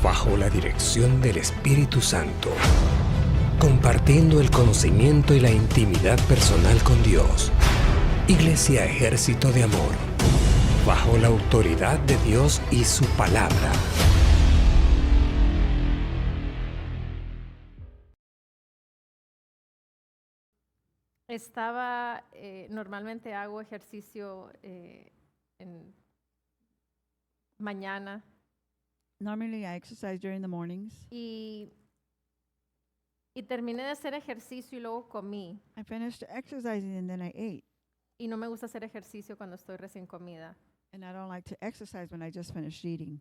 bajo la dirección del Espíritu Santo, compartiendo el conocimiento y la intimidad personal con Dios. Iglesia Ejército de Amor, bajo la autoridad de Dios y su palabra. Normalmente hago ejercicio en mañana Normally, I exercise during the mornings. y terminé de hacer ejercicio y luego comí. I finished exercising and then I ate. Y no me gusta hacer ejercicio cuando estoy recién comida. And I don't like to exercise when I just finished eating.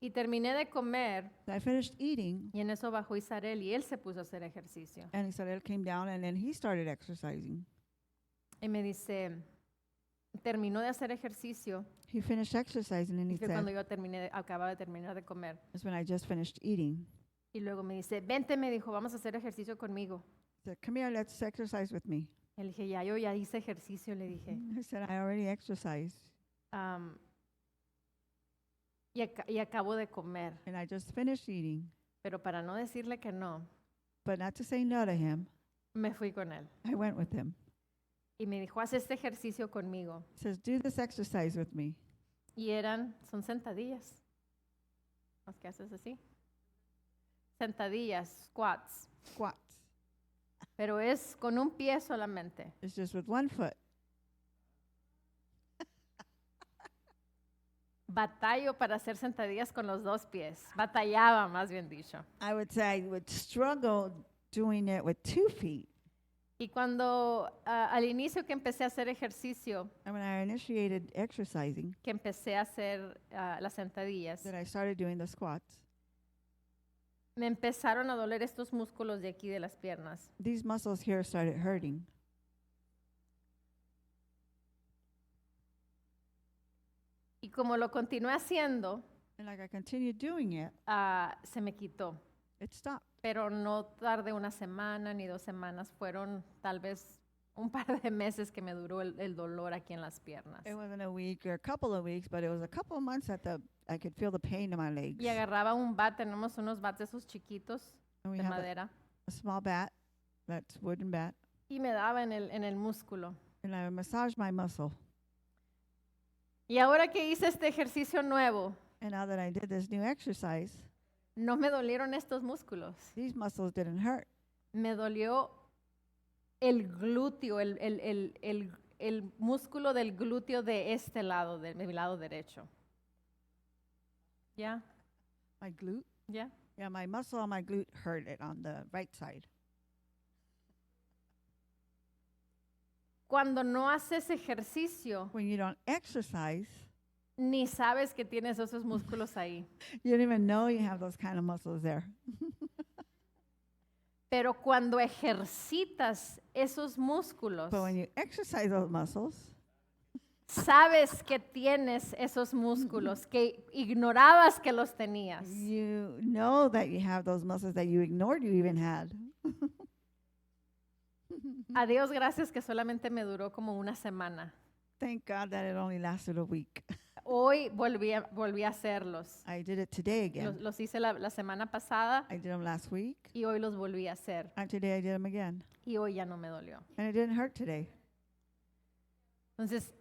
Y terminé de comer So I finished eating, y en eso bajó Isarel y él se puso a hacer ejercicio. and Isabel came down and then he started exercising. Y me dice, terminó de hacer ejercicio He finished exercising and y he fue cuando said, yo acababa de terminar de comer. that's when I just finished eating. Y luego me dice, vente, me dijo, vamos a hacer ejercicio conmigo. He said, come here, let's exercise with me. Y le dije, yo ya hice ejercicio, le dije. I said, I already exercised Y acabo de comer. and I just finished eating. Pero para no decirle que no, But not to say no to him, me fui con él. I went with him. Y me dijo, haz este ejercicio conmigo. He says, do this exercise with me. Y son sentadillas. Las que haces así. Sentadillas, squats. Squats. Pero es con un pie solamente. It's just with one foot. Batallo para hacer sentadillas con los dos pies. Batallaba, más bien dicho. I would say I would struggle doing it with 2 feet. Y cuando al inicio que empecé a hacer ejercicio, And when I initiated exercising, que empecé a hacer las sentadillas, that I started doing the squats, me empezaron a doler estos músculos de aquí de las piernas. these muscles here started hurting. Y como lo continué haciendo, And like I continued doing it, se me quitó. it stopped. Pero no tardé una semana ni 2 semanas, fueron tal vez un par de meses que me duró el dolor aquí en las piernas. It wasn't a week or a couple of weeks, but it was a couple of months that I could feel the pain in my legs. Y agarraba un bat, tenemos unos bats esos chiquitos And we de have madera, a small bat, that's wooden bat, y me daba en el músculo. and I would massage my muscle. Y ahora que hice este ejercicio nuevo, And now that I did this new exercise, no me dolieron estos músculos. these muscles didn't hurt. Me dolió el glúteo, el músculo del glúteo de este lado, de mi lado derecho. ¿Ya? My glute, ¿Ya? yeah, my muscle on my glute hurt it on the right side. Cuando no haces ejercicio, When you don't exercise, ni sabes que tienes esos músculos ahí. you don't even know you have those kind of muscles there. Pero cuando ejercitas esos músculos, But when you exercise those muscles, sabes que tienes esos músculos, que ignorabas que los tenías. you know that you have those muscles that you ignored you even had. A Dios gracias que solamente me duró como una semana. Thank God that it only lasted a week. Hoy volví a hacerlos. I did it today again. Los hice la semana pasada I did them last week, y hoy los volví a hacer. and today I did them again. Y hoy ya no me dolió. And it didn't hurt today. Entonces,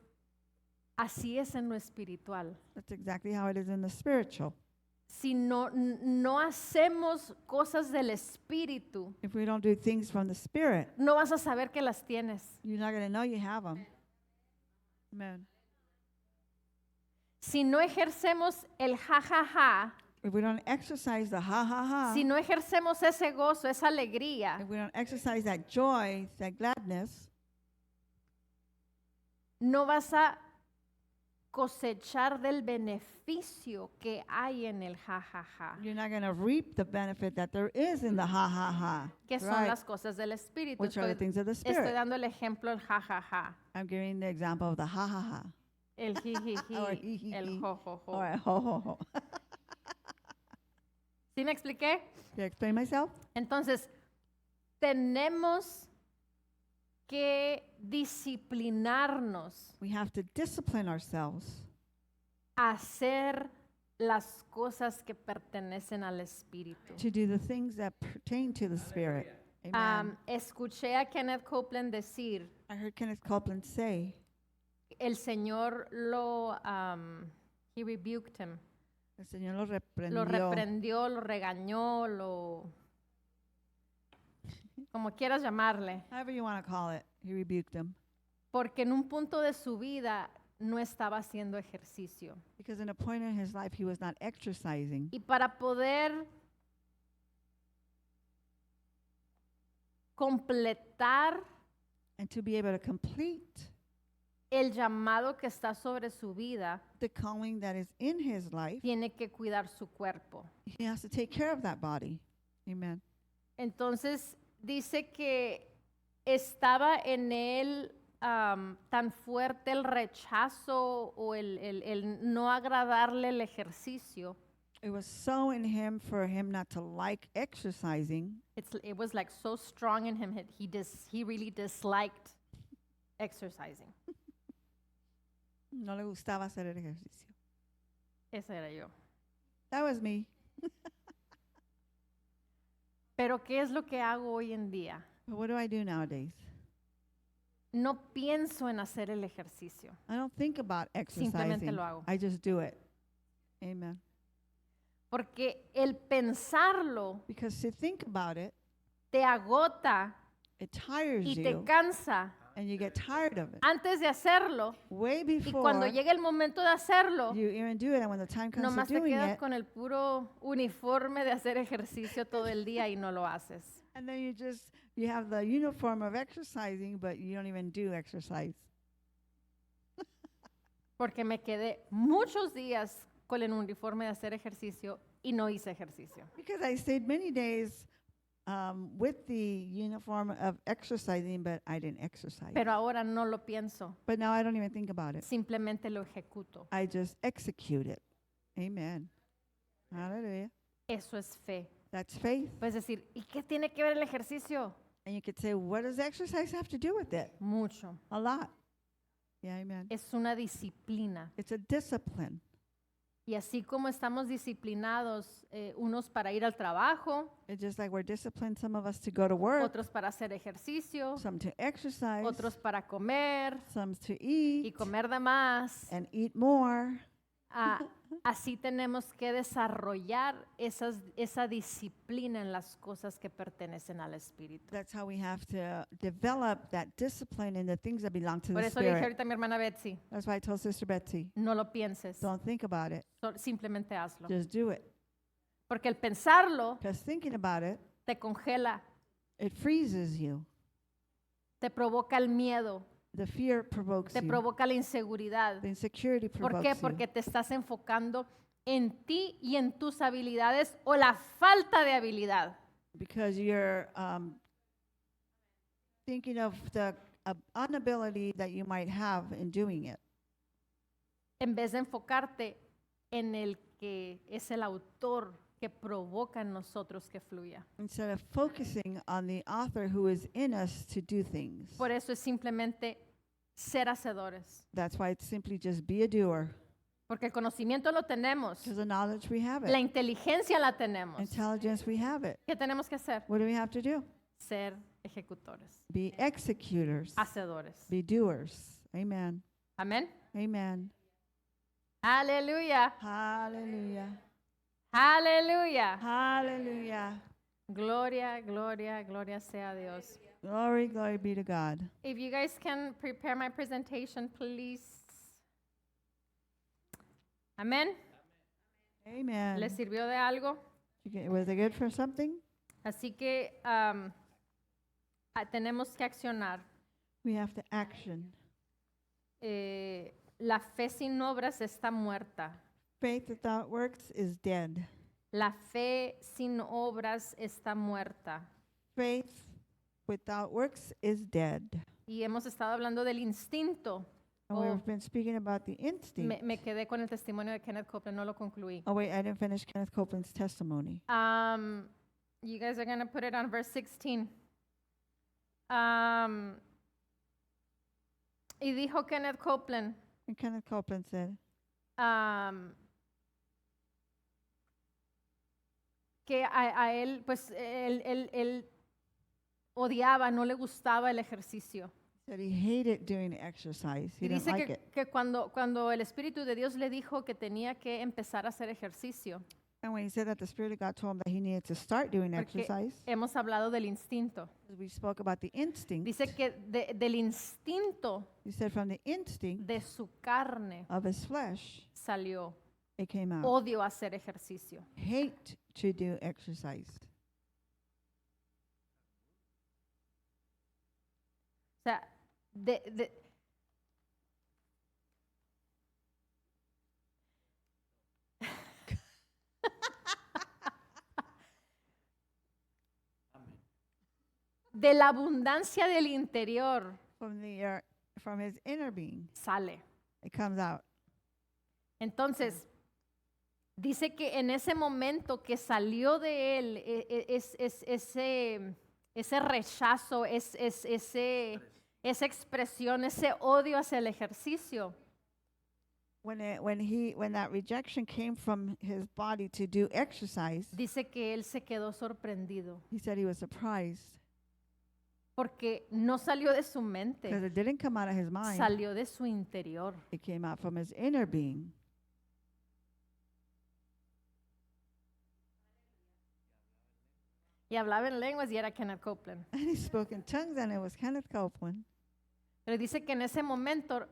así es en lo espiritual. That's exactly how it is in the spiritual. Si no hacemos cosas del espíritu, If we don't do things from the spirit, no vas a saber que las tienes. you're not going to know you have them. Amen. Si no ejercemos el ja, If we don't exercise the ha ha ha, si no ejercemos ese gozo, esa alegría, if we don't exercise that joy, that gladness, no vas a cosechar del beneficio que hay en el ja, you're not going to reap the benefit that there is in the ha ha ha. que son Right. las cosas del espíritu. Which are the things of the Estoy spirit. dando el ejemplo el ja, I'm giving the example of the ha ha ha. el Or jijiji, el jijiji. jo. All right, ho ho ho. ¿Sí me expliqué? Did I explain myself? Entonces, tenemos que disciplinarnos We have to discipline ourselves a hacer las cosas que pertenecen al Espíritu. to do the things that pertain to the Spirit. Amen. Escuché a Kenneth Copeland decir, I heard Kenneth Copeland say, el Señor he rebuked him, el Señor lo lo reprendió, lo regañó, como quieras llamarle, However you want to call it, he rebuked him. porque en un punto de su vida no estaba haciendo ejercicio. Because in a point in his life, he was not exercising. Y para poder completar And to be able to complete el llamado que está sobre su vida, the calling that is in his life, tiene que cuidar su cuerpo. he has to take care of that body. Amen. Entonces dice que estaba en él tan fuerte el rechazo o el no agradarle el ejercicio. It was so in him for him not to like exercising. It was like so strong in him. He really disliked exercising. No le gustaba hacer el ejercicio. Esa era yo. That was me. Pero ¿qué es lo que hago hoy en día? But what do I do nowadays? No pienso en hacer el ejercicio. I don't think about Simplemente exercising. lo hago. I just do it. Amen. Porque el pensarlo Because to think about it, te agota it tires y te you, cansa and you get tired of it. antes de hacerlo. Way Y cuando before llega el momento de hacerlo, you even do it, and when the time comes nomás to te doing quedas it, con el puro uniforme de hacer ejercicio todo el día y no lo haces. and then you have the uniform of exercising, but you don't even do exercise. Porque me quedé muchos días con el uniforme de hacer ejercicio y no hice ejercicio. Because I stayed many days with the uniform of exercising, but I didn't exercise. Pero ahora no lo pienso, But now I don't even think about it. simplemente lo ejecuto. I just execute it. Amen. Hallelujah. Eso es fe. That's faith. Puedes decir, ¿y qué tiene que ver el ejercicio? And you could say, what does exercise have to do with it? Mucho. A lot. Yeah, amen. Es una disciplina. It's a discipline. Y así como estamos disciplinados, unos para ir al trabajo, It's just like we're disciplined, some of us to go to work, otros para hacer ejercicio, some to exercise, otros para comer some to y eat comer de más. and eat more. Así tenemos que desarrollar esa disciplina en las cosas que pertenecen al Espíritu. That's how we have to develop that discipline in the things that belong to Por the eso le dije Spirit. ahorita a mi hermana Betsy, That's why I told Sister Betsy, no lo pienses, don't think about it, simplemente hazlo. just do it. Porque el pensarlo Because thinking about it, te congela, it freezes you. te provoca el miedo, The fear provokes te you. provoca la inseguridad. The insecurity ¿Por provokes qué? you. Porque te estás enfocando en ti y en tus habilidades o la falta de habilidad. Because you're thinking of the inability that you might have in doing it, En vez de enfocarte en el que es el autor que provoca en nosotros que fluya. instead of focusing on the author who is in us to do things. Por eso es simplemente ser hacedores. That's why it's simply just be a doer. Porque el conocimiento lo tenemos, Because the knowledge we have la it, inteligencia la tenemos. intelligence we have it. ¿Qué tenemos que hacer? What do we have to do? Ser ejecutores, Be executors, hacedores. be doers. Amen. Amén. Amen. Aleluya. Hallelujah. Aleluya. Hallelujah. Gloria, gloria, gloria sea a Dios. Glory, glory be to God. If you guys can prepare my presentation, please. Amén. Amen. ¿Les sirvió de algo? Was it good for something? Así que tenemos que accionar. We have to action. La fe sin obras está muerta. Faith without works is dead. La fe sin obras está muerta. Faith without works is dead. Y hemos estado hablando del instinto. And Oh. we've been speaking about the instinct. Me quedé con el testimonio de Kenneth Copeland, no lo concluí. Oh, wait, I didn't finish Kenneth Copeland's testimony. You guys are going to put it on verse 16. Y dijo Kenneth Copeland, And Kenneth Copeland said, que a él, pues, él odiaba, no le gustaba el ejercicio. Said he hated doing exercise. He Y didn't dice like it. que cuando el Espíritu de Dios le dijo que tenía que empezar a hacer ejercicio, And when he said that, the Spirit of God told him that he needed to start doing porque exercise. hemos hablado del instinto. We spoke about the instinct. Dice que del instinto He said from the instinct de su carne of his flesh, salió it came out. odio a hacer ejercicio. Hate to do exercise. O sea, de la abundancia del interior From his inner being, sale. it comes out. Entonces, dice que en ese momento que salió de él ese rechazo, esa expresión, ese odio hacia el ejercicio, When that rejection came from his body to do exercise, dice que él se quedó sorprendido he said he was surprised porque no salió de su mente, because it didn't come out of his mind. salió de su interior. It came out from his inner being. Y hablaba en lenguas y era Kenneth Copeland. And he spoke in tongues, and it was Kenneth Copeland. Pero dice que en ese momento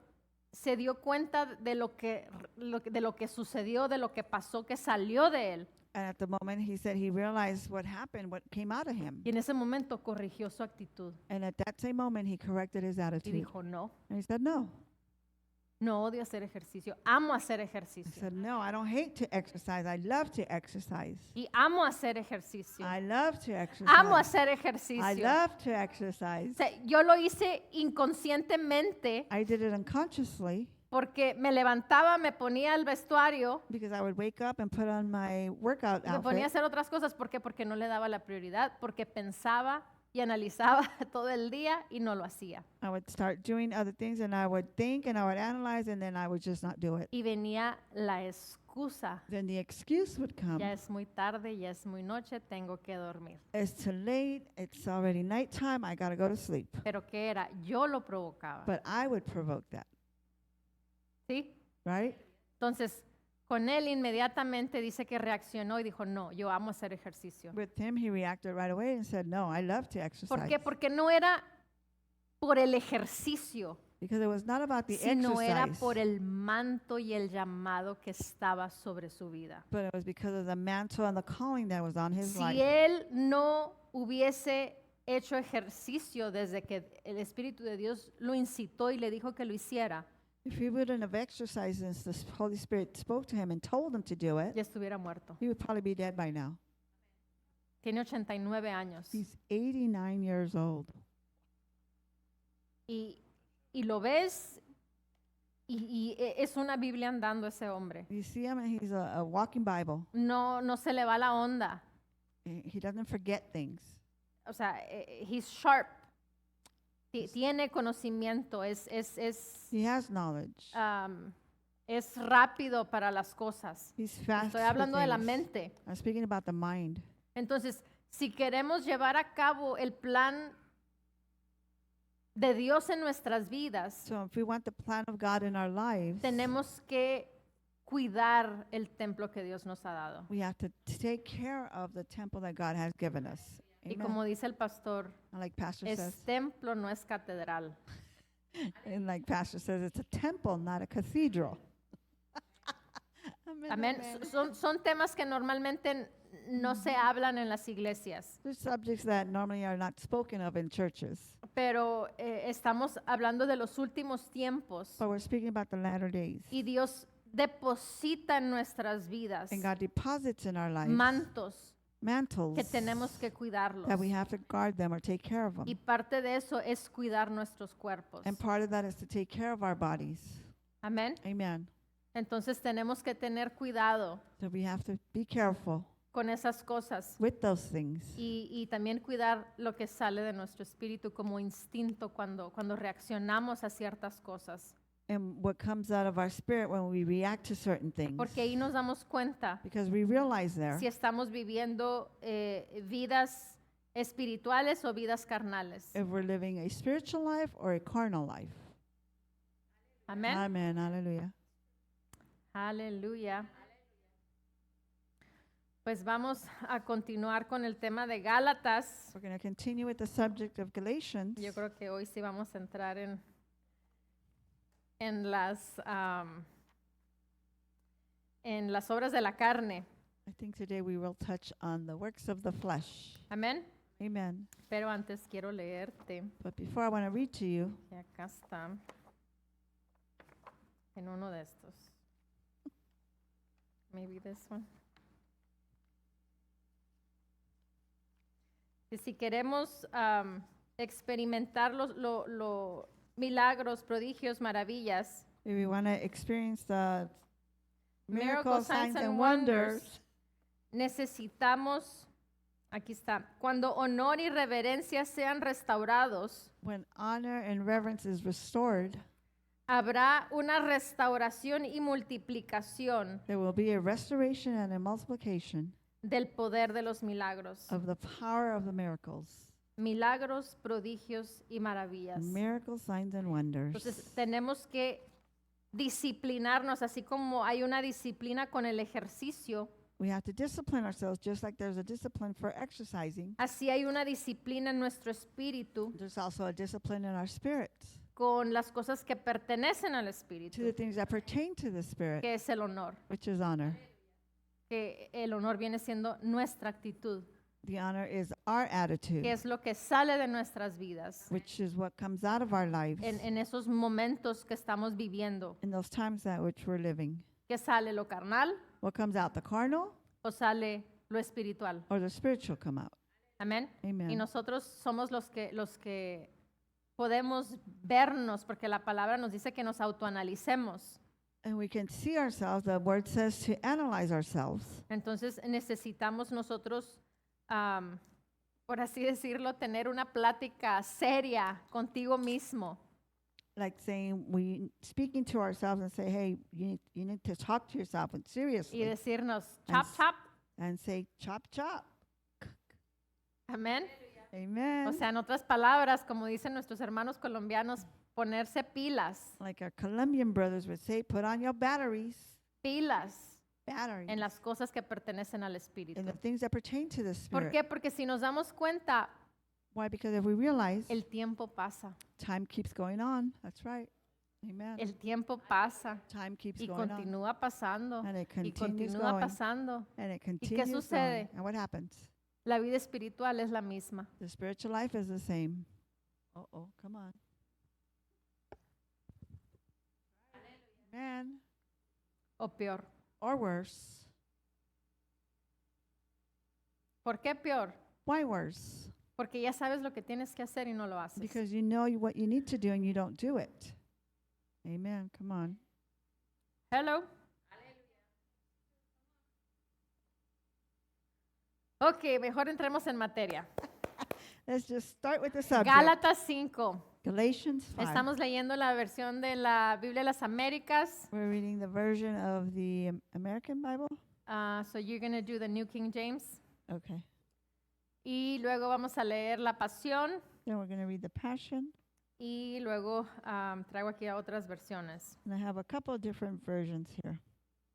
se dio cuenta de lo que sucedió, de lo que pasó, que salió de él. And at the moment, he said he realized what happened, what came out of him. Y en ese momento corrigió su actitud And at that same moment, he corrected his y attitude. dijo, no, And he said, no. no odio hacer ejercicio, amo hacer He ejercicio. said, no, I don't hate to exercise. I love to exercise. Y amo hacer ejercicio. I love to exercise. Amo hacer I ejercicio. love to exercise. O sea, yo lo hice inconscientemente I did it unconsciously porque me levantaba, me ponía el vestuario, because I would wake up and put on my workout y me ponía a outfit. hacer otras cosas. ¿Por qué? Porque no le daba la prioridad, porque pensaba y analizaba todo el día y no lo hacía. I would start doing other things, and I would think and I would analyze, and then I would just not do it. Y venía la excusa. Then the excuse would come. Ya es muy tarde, ya es muy noche, tengo que dormir. It's too late. It's already nighttime. I got to go to sleep. Pero ¿qué era? Yo lo provocaba. But I would provoke that, ¿Sí? right? Entonces, con él inmediatamente dice que reaccionó y dijo, no, yo amo hacer ejercicio. With him, he reacted right away and said, no, I love to exercise. ¿Por qué? Porque no era por el ejercicio, Because it was not about the sino era exercise, por el manto y el llamado que estaba sobre su vida. but it was because of the mantle and the calling that was on his Si life. él no hubiese hecho ejercicio desde que el Espíritu de Dios lo incitó y le dijo que lo hiciera, If he wouldn't have exercised since the Holy Spirit spoke to him and told him to do it, ya estuviera muerto. he would probably be dead by now. Tiene 89 años. He's 89 years old. Y lo ves y es una Biblia andando ese hombre. You see him, and he's a walking Bible. No se le va la onda. He doesn't forget things. O sea, he's sharp. Tiene conocimiento, es He has knowledge. es rápido para las cosas. He's fast. Estoy for hablando de la things. mente. I'm speaking about the mind. Entonces, si queremos llevar a cabo el plan de Dios en nuestras vidas, So if we want the plan of God in our lives, tenemos que cuidar el templo que Dios nos ha dado. we have to take care of the temple that God has given us. Y Amen. como dice el pastor, And like Pastor es says, templo, no es catedral. and like Pastor says, it's a temple, not a cathedral. Amen, Amén. amen. Son temas que normalmente no se hablan en las iglesias, There's subjects that normally are not spoken of in churches, pero estamos hablando de los últimos tiempos but we're speaking about the latter days. y Dios deposita en nuestras vidas And God deposits in our lives mantos mantles que tenemos que cuidarlos. that we have to guard them or take care of them. Y parte de eso es cuidar nuestros cuerpos. And part of that is to take care of our bodies. Amén. Amen. Entonces tenemos que tener cuidado So we have to be careful con esas cosas with those things. y también cuidar lo que sale de nuestro espíritu como instinto cuando reaccionamos a ciertas cosas. and what comes out of our spirit when we react to certain things. Porque ahí nos damos cuenta Because we realize there si estamos viviendo vidas espirituales o vidas carnales. if we're living a spiritual life or a carnal life. Amén. Amen. Hallelujah. Aleluya. Pues vamos a continuar con el tema de Gálatas. We're going to continue with the subject of Galatians. Yo creo que hoy sí vamos a entrar en las obras de la carne. I think today we will touch on the works of the flesh. Amén. Amen. Pero antes quiero leerte, But before I want to read to you, que acá está, en uno de estos. Maybe this one. Y si queremos experimentar los milagros, prodigios, maravillas, if we want to experience the miracles, signs and wonders, necesitamos, aquí está, cuando honor y reverencia sean restaurados, when honor and reverence is restored, habrá una restauración y multiplicación there will be a restoration and a multiplication del poder de los milagros. of the power of the miracles. Milagros, prodigios y maravillas. Miracles, signs, and wonders. Entonces tenemos que disciplinarnos, así como hay una disciplina con el ejercicio, We have to discipline ourselves just like there's a discipline for exercising. así hay una disciplina en nuestro espíritu There's also a discipline in our spirits con las cosas que pertenecen al to espíritu, the things that pertain to the spirit, que es el honor, which is honor. que el honor viene siendo nuestra actitud, The honor is our attitude, que es lo que sale de nuestras vidas which is what comes out of our lives en esos momentos que estamos viviendo. in those times that which we're living. ¿Que sale lo carnal What comes out, the carnal o sale lo espiritual? or the spiritual come out? Amén. Amen. Y nosotros somos los que podemos vernos, porque la palabra nos dice que nos autoanalicemos. And we can see ourselves. The word says to analyze ourselves. Entonces necesitamos nosotros, por así decirlo, tener una plática seria contigo mismo. Like saying, we speaking to ourselves and say, hey, you need to talk to yourself and Y seriously decirnos, And chop, s- chop. and say, chop, chop. Amén. Amen. O sea, en otras palabras, como dicen nuestros hermanos colombianos, ponerse pilas, Like our Colombian brothers would say, put on your batteries en las cosas que pertenecen al espíritu. in the things that pertain to the ¿Por spirit. qué? Porque si nos damos cuenta, Why? Because if we realize el tiempo pasa. time keeps going on. That's right. Amen. El tiempo pasa Time keeps y going on. continúa pasando And it y continues continúa going. pasando. And it qué continues going. sucede? And what happens? La vida espiritual es la misma. The spiritual life is the same. Uh-oh, come on. Amen. O peor. Or worse. ¿Por qué peor? Why worse? Porque ya sabes lo que tienes que hacer y no lo haces. Because you know what you need to do and you don't do it. Amen. Come on. Hello. Ok, mejor entremos en materia. Let's just start with the subject. Gálatas 5. Galatians 5. Estamos leyendo la versión de la Biblia de las Américas. We're reading the version of the American Bible. So you're going to do the New King James. Okay. Y luego vamos a leer la Pasión. Then we're going to read the Passion. Y luego traigo aquí a otras versiones. And I have a couple of different versions here.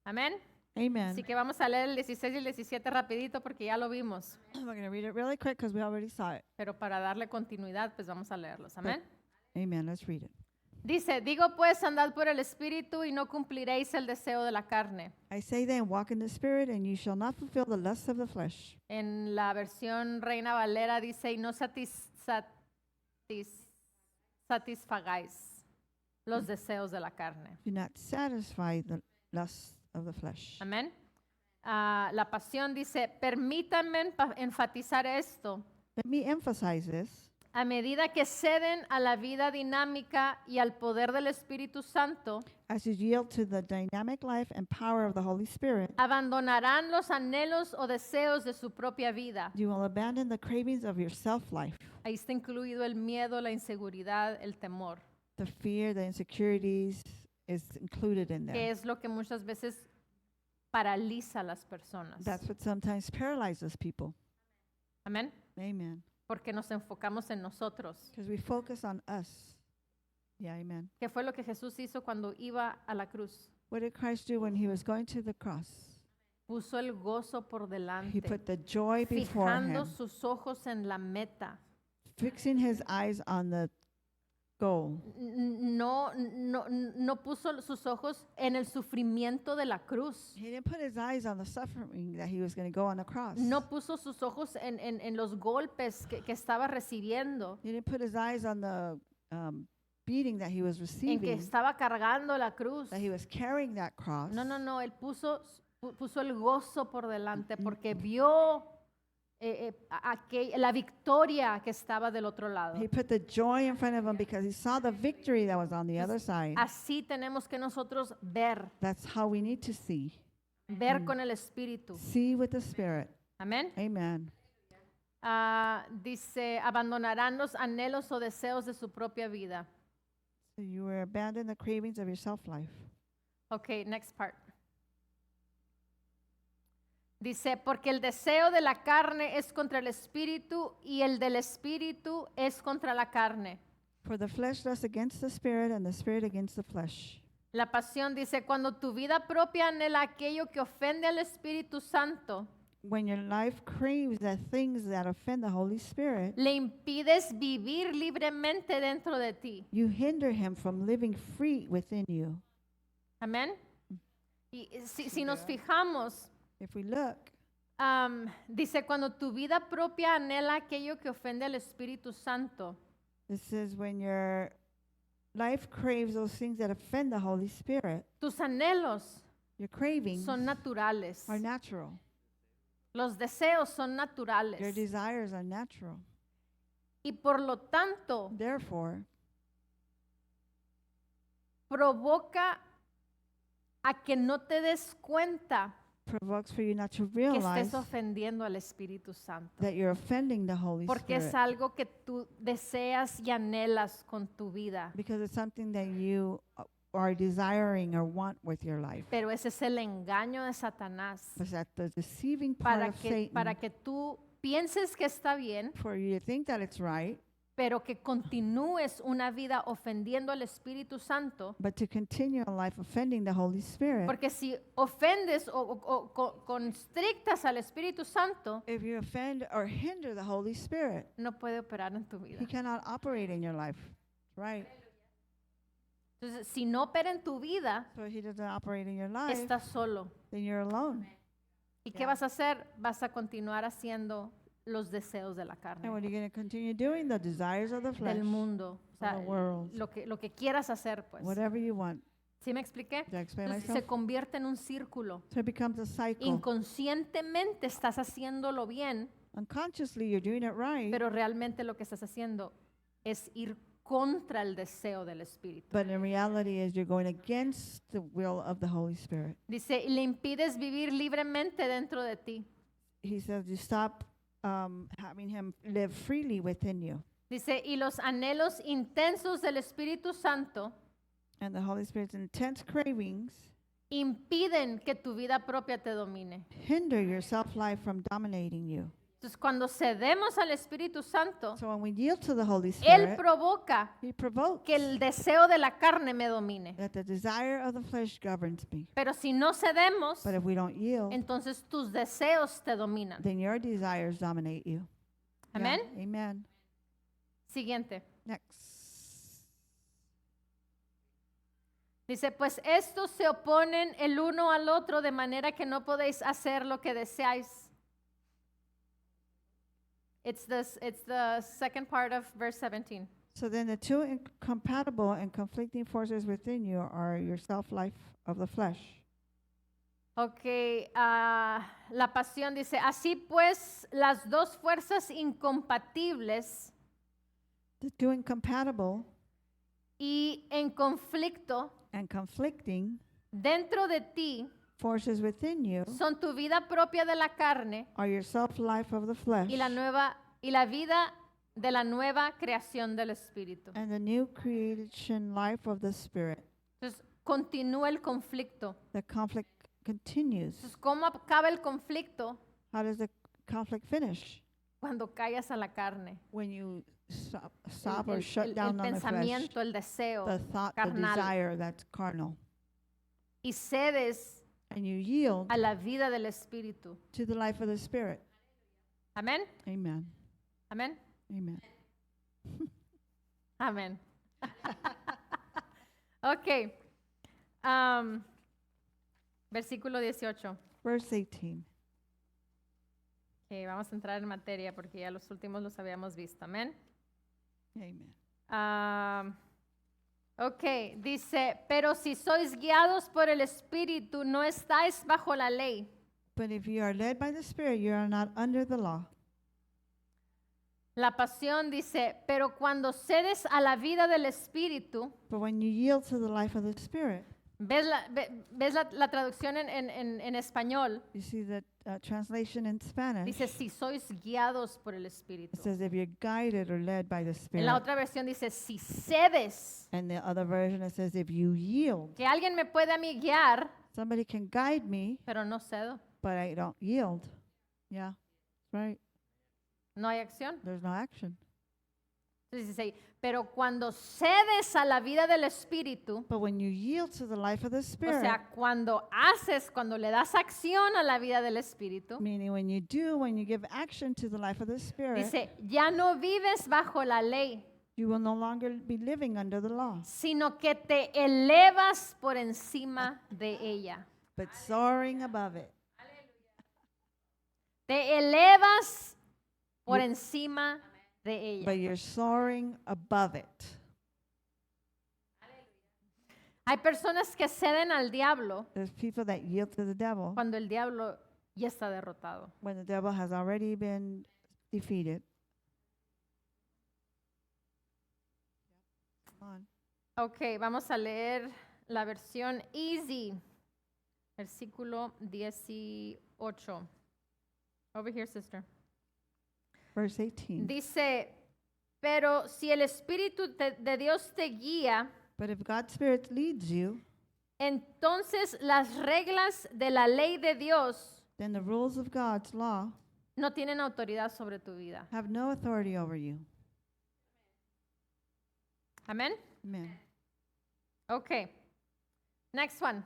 Amén. Amen. Así que vamos a leer el 16 y el 17 rapidito porque ya lo vimos. We're going to read it really quick because we already saw it. Pero para darle continuidad, pues vamos a leerlos. Amén. Amen. Let's read it. Dice, digo pues, andad por el Espíritu y no cumpliréis el deseo de la carne. I say then, walk in the Spirit, and you shall not fulfill the lusts of the flesh. En la versión Reina Valera dice, y no satisfagáis los deseos de la carne. Do not satisfy the lusts of the flesh. Amén. La Pasión dice, permítanme enfatizar esto. Let me emphasize this. A medida que ceden a la vida dinámica y al poder del Espíritu Santo, As you yield to the dynamic life and power of the Holy Spirit, abandonarán los anhelos o deseos de su propia vida. you will abandon the cravings of your self-life, Ahí está incluido el miedo, la inseguridad, el temor. the fear, the insecurities, is included in que there. es lo que muchas veces paraliza a las personas. That's what sometimes paralyzes people. Amén. Amen. Porque nos enfocamos en nosotros. Because we focus on us. Yeah, amen. ¿Qué fue lo que Jesús hizo cuando iba a la cruz? What did Christ do when he was going to the cross? Puso el gozo por He delante, put the joy before fijando him, sus ojos en la meta. fixing his eyes on the goal. No puso sus ojos en el sufrimiento de la cruz. He didn't put his eyes on the suffering that he was going to go on the cross. No puso sus ojos en los golpes que estaba recibiendo, He didn't put his eyes on the beating that he was en que receiving, estaba cargando la cruz. that he was carrying that cross. No, él puso el gozo por delante porque vio la victoria que estaba del otro lado. He put the joy in front of him because he saw the victory that was on the other side. Así tenemos que nosotros ver That's how we need to see. con el Espíritu. See with the Spirit. Amén. Amen. Dice, abandonarán los anhelos o deseos de su propia vida. So you will abandon the cravings of your self-life. Okay, next part. Dice, porque el deseo de la carne es contra el espíritu y el del espíritu es contra la carne. For the flesh lusts against the Spirit, and the Spirit against the flesh. La pasión dice, cuando tu vida propia anhela aquello que ofende al Espíritu Santo, When your life craves the things that offend the Holy Spirit, le impides vivir libremente dentro de ti. you hinder him from living free within you. Amén. Y si nos fijamos, If we look, dice, cuando tu vida propia anhela aquello que ofende al Espíritu Santo, it says when your life craves those things that offend the Holy Spirit, tus anhelos your cravings son naturales. are natural. Los deseos son Your naturales. desires are natural. Y por lo tanto, Therefore, provoca a que no te des cuenta provokes for you not to que realize estés ofendiendo al Espíritu Santo. that you're offending the Holy Porque es Spirit. algo que tú deseas y anhelas con tu vida. Because it's something that you are desiring or want with your life. Pero ese es el engaño de Satanás. But that the deceiving part of Para Satan que tú pienses que está bien, for you to think that it's right, pero que continúes una vida ofendiendo al Espíritu Santo. but to continue a life offending the Holy Spirit. Porque si ofendes o constrictas al Espíritu Santo, If you offend or hinder the Holy Spirit, no puede operar en tu vida. He cannot operate in your life. Right? Entonces, si no opera en tu vida, So He doesn't operate in your life, estás solo. then you're alone. ¿Y qué Yeah. vas a hacer? Vas a continuar haciendo los deseos de la carne, And what are you going to continue doing? The desires of the flesh, del mundo. O sea, the world. lo que quieras hacer, pues. whatever you want. ¿Sí me expliqué? Did I explain Entonces, myself? se convierte en un círculo. So it becomes a cycle. Inconscientemente estás haciéndolo bien, Unconsciously, you're doing it right, pero realmente lo que estás haciendo es ir contra el deseo del Espíritu. but in reality is you're going against the will of the Holy Spirit. Dice, y le impides vivir libremente dentro de ti. He says you stop having Him live freely within you. Dice, y los anhelos intensos del Espíritu Santo And the Holy Spirit's intense cravings impiden que tu vida propia te domine. hinder your self-life from dominating you. Entonces, cuando cedemos al Espíritu Santo, So when we yield to the Holy Él Spirit, provoca He provokes que el deseo de la carne me domine. that the desire of the flesh governs me. Pero si no cedemos, But if we don't yield, entonces tus deseos te dominan. then your desires dominate you. Amén. Yeah, amen. Siguiente. Next. Dice, pues estos se oponen el uno al otro de manera que no podéis hacer lo que deseáis. It's the second part of verse 17. So then the two incompatible and conflicting forces within you are your self-life of the flesh. Ok, la pasión dice, así pues las dos fuerzas incompatibles The two incompatible y en conflicto and conflicting dentro de ti forces within you son tu vida propia de la carne are your self-life of the flesh y la vida de la nueva creación del Espíritu. and the new creation life of the Spirit. Entonces, continúa el conflicto. the conflict continues. Entonces, ¿cómo acaba el conflicto? How does the conflict finish? Cuando callas a la carne. When you stop El, or shut el down on the flesh, pensamiento, el deseo, the thought, the carnal. desire that's carnal, y cedes and you yield a la vida del Espíritu. to the life of the Spirit. Amén. Amen. Amén. Amen. Amén. Ok. Versículo 18. Verse 18. Ok, vamos a entrar en materia porque ya los últimos los habíamos visto. Amén. Amen. Ok, dice, pero si sois guiados por el Espíritu, no estáis bajo la ley. But if you are led by the Spirit, you are not under the law. La Pasión dice, pero cuando cedes a la vida del Espíritu, But when you yield to the life of the Spirit, ¿ves la traducción en español? you see the translation in Spanish. Dice, si sois guiados por el Espíritu. It says if you're guided or led by the En Spirit. la otra versión dice, si cedes. And the other version, it says if you yield. Que alguien me puede a mí guiar, Somebody can guide me, pero no cedo. but I don't yield. Yeah, right. No hay acción. There's no action. Entonces dice, pero cuando cedes a la vida del Espíritu, But when you yield to the life of the o Spirit, sea, cuando le das acción a la vida del Espíritu, meaning when you give action to the life of the Spirit, dice, ya no vives bajo la ley, you will no longer be living under the law, sino que te elevas por encima de ella. but soaring above it. Te elevas por You- encima de ella. But you're soaring above it. Hay personas que ceden al diablo There's people that yield to the devil cuando el diablo ya está derrotado. when the devil has already been defeated. Come on. Ok, vamos a leer la versión Easy, versículo 18. Over here, sister. Verse 18. Dice, pero si el Espíritu de Dios te guía, But if God's Spirit leads you, entonces las reglas de la ley de Dios then the rules of God's law no tienen autoridad sobre tu vida. have no authority over you. Amén. Amen. Ok. Next one.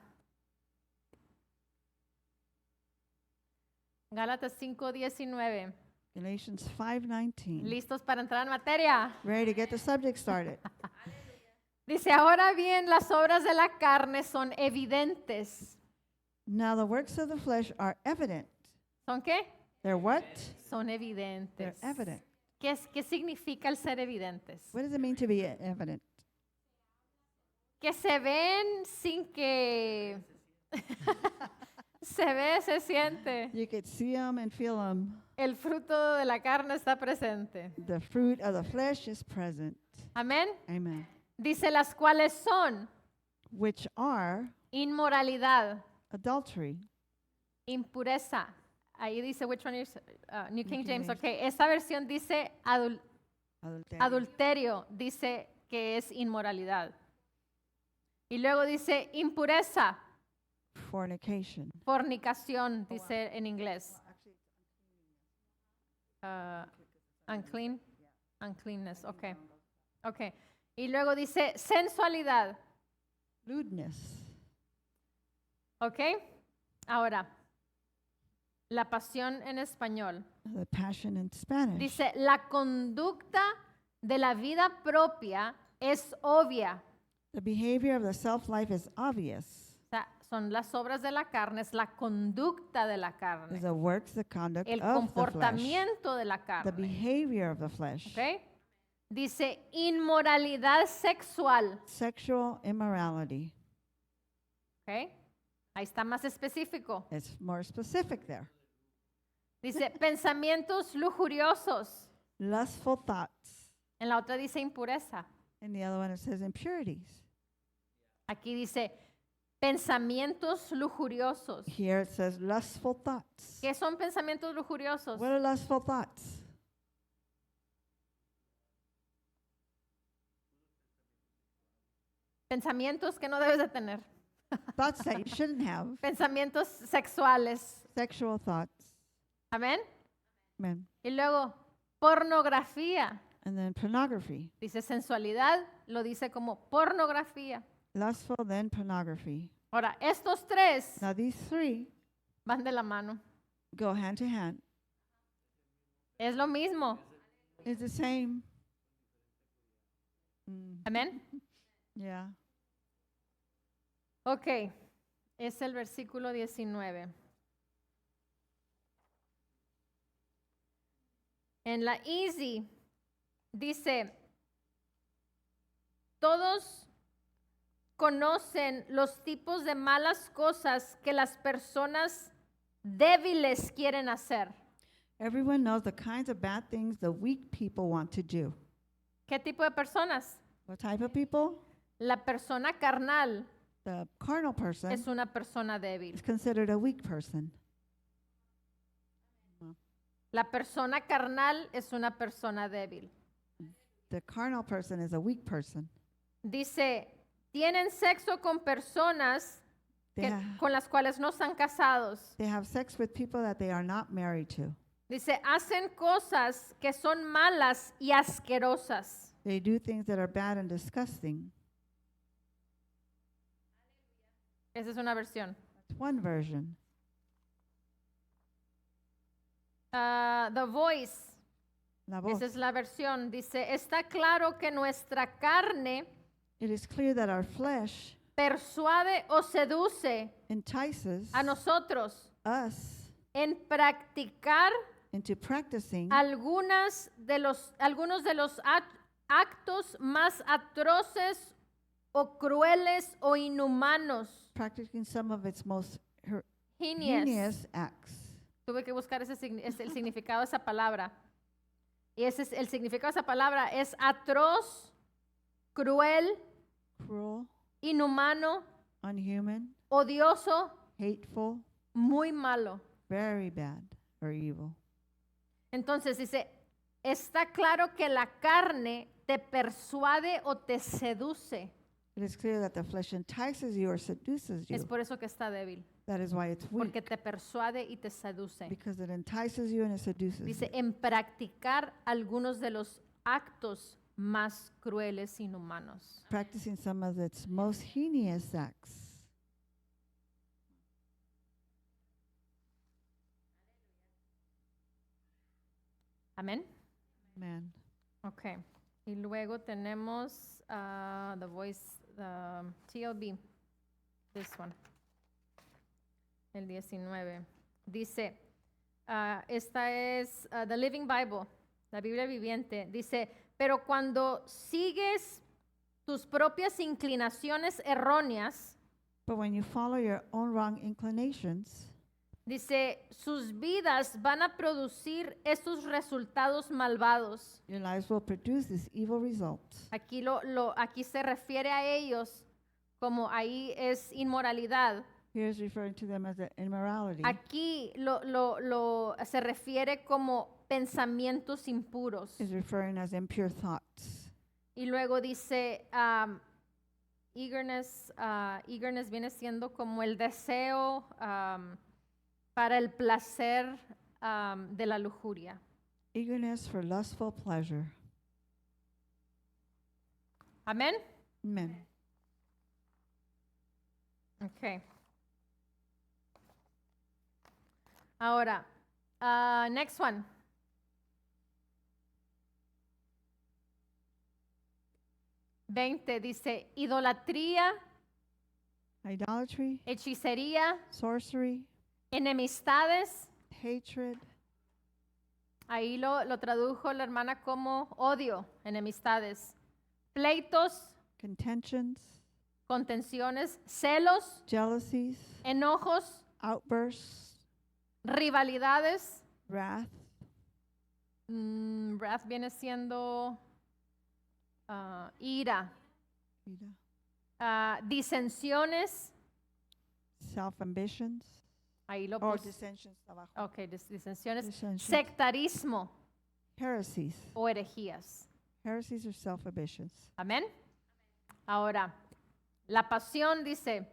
Gálatas 5:19. Galatians 5:19. ¿Listos para entrar en materia? Ready to get the subject started. Dice, ahora bien, las obras de la carne son evidentes. Now the works of the flesh are evident. ¿Son qué? They're what? Son They're evidentes. evident. ¿Qué significa el ser evidentes? What does it mean to be evident? Que se ven sin que se ve, se siente. You could see them and feel them. El fruto de la carne está presente. The fruit of the flesh is present. Amén. Amen. Dice las cuales son Which are inmoralidad, adultery. impureza. Ahí dice, which one is New King King James? James. Okay, esta versión dice Adultery. adulterio, dice que es inmoralidad. Y luego dice impureza, Fornication. fornicación, dice en inglés. Unclean, uncleanness, okay. Okay. Y luego dice sensualidad, Lewdness. okay. Ahora, la pasión en español. The passion in Spanish. Dice, la conducta de la vida propia es obvia. The behavior of the self-life is obvious. O sea, son las obras de la carne, es la conducta de la It's carne, the works, the conduct el of the flesh. comportamiento de la The carne. behavior of the flesh. ¿Ok? Dice inmoralidad sexual. Sexual immorality. ¿Ok? Ahí está más específico. It's more specific there. Dice pensamientos lujuriosos. Lustful thoughts. En la otra dice impureza. And the other one it says impurities. Aquí dice pensamientos lujuriosos. Here it says lustful thoughts. ¿Qué son pensamientos lujuriosos? What are lustful thoughts? Pensamientos que no debes de tener. thoughts that you shouldn't have, Pensamientos sexuales. sexual thoughts. Amén. Amen. Y luego, pornografía. And then pornography. Dice sensualidad, lo dice como pornografía. Lustful, then pornography. Ahora, estos tres Now these three van de la mano. go hand to hand. Es lo mismo. It's the same. Mm, Amén. yeah. Ok, es el versículo 19. En la Easy dice, todos conocen los tipos de malas cosas que las personas débiles quieren hacer. Everyone knows the kinds of bad things the weak people want to do. ¿Qué tipo de personas? What type of people? La persona carnal The carnal person es una persona débil. is considered a weak person. La persona carnal es una persona débil. The carnal person is a weak person. Dice, tienen sexo con personas They, ha- con las cuales no están casados. they have sex with people that they are not married to. Dice, hacen cosas que son malas y asquerosas. They do things that are bad and disgusting. Esa es una versión. That's one version. The Voice, La voz. esa es la versión. Dice, está claro que nuestra carne It is clear that our flesh persuade o seduce entices a nosotros us en practicar into practicing algunos de los actos más atroces o crueles o inhumanos. practicing some of its most Heinous. heinous acts. Tuve que buscar el significado de esa palabra. Y ese es el significado de esa palabra es atroz, cruel, Cruel, inhumano, unhuman, odioso, hateful, muy malo. very bad or evil. Entonces dice, está claro que la carne te persuade o te seduce. It is clear that the flesh entices you or seduces Es you. por eso que está débil, That is why it's weak. porque te persuade y te seduce. Because it entices you and it seduces Dice, you. en practicar algunos de los actos más crueles e inhumanos. Practicing some of its most heinous acts. Amén. Man. Ok. Y luego tenemos The Voice, TLB, this one, el 19. Dice, esta es The Living Bible, la Biblia viviente. Dice, pero cuando sigues tus propias inclinaciones erróneas, But when you follow your own wrong inclinations, dice, sus vidas van a producir estos resultados malvados. your lives will produce these evil results. Aquí, aquí se refiere a ellos como ahí es inmoralidad. Here is referring to them as the immorality. Aquí se refiere como pensamientos impuros. Is referring as impure thoughts. Y luego dice, eagerness viene siendo como el deseo para el placer de la lujuria. Eagerness for lustful pleasure. Amén. Amen. Okay. Ahora, next one. Dice idolatría, Idolatry, hechicería, sorcery, enemistades. hatred. Ahí lo tradujo la hermana como odio, enemistades. Pleitos, Contentions, contenciones, celos, jealousies, enojos, outbursts, rivalidades. wrath, Wrath viene siendo ira. Disensiones. self-ambitions, Ahí lo or puse. dissensions abajo. Ok, disensiones. Dissensions. Sectarismo Heresies. o herejías. Heresies are self-ambitions. Amén. Ahora, La pasión dice,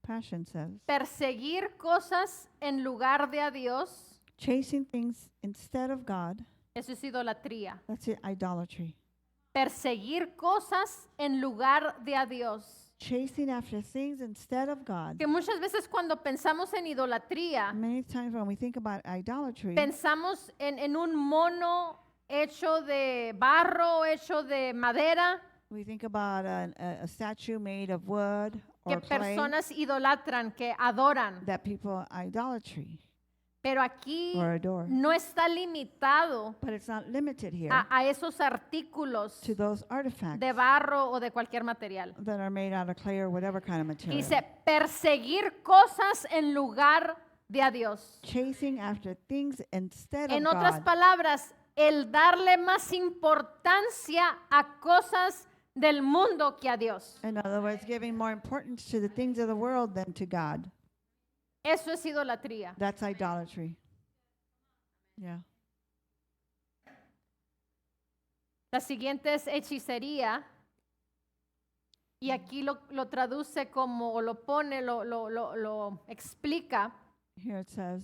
Passion says, perseguir cosas en lugar de a Dios, chasing things instead of God, eso es idolatría. that's idolatry. Perseguir cosas en lugar de a Dios. Chasing after things instead of God. Que muchas veces cuando pensamos en idolatría, Many times when we think about idolatry, pensamos en un mono hecho de barro, hecho de madera, we think about a statue made of wood que or clay personas idolatran, que adoran. that people idolatry Pero aquí or adore. no está limitado But it's not limited here a esos artículos to those artifacts de barro o de cualquier material. that are made out of clay or whatever kind of material. Dice, perseguir cosas en lugar de a Dios. Chasing after things instead of En otras God. palabras, el darle más importancia a cosas del mundo que a Dios. In other words, giving more importance to the things of the world than to God. Eso es idolatría. That's idolatry. Yeah. La siguiente es hechicería. Y aquí lo traduce como, o lo pone, lo explica. Here it says,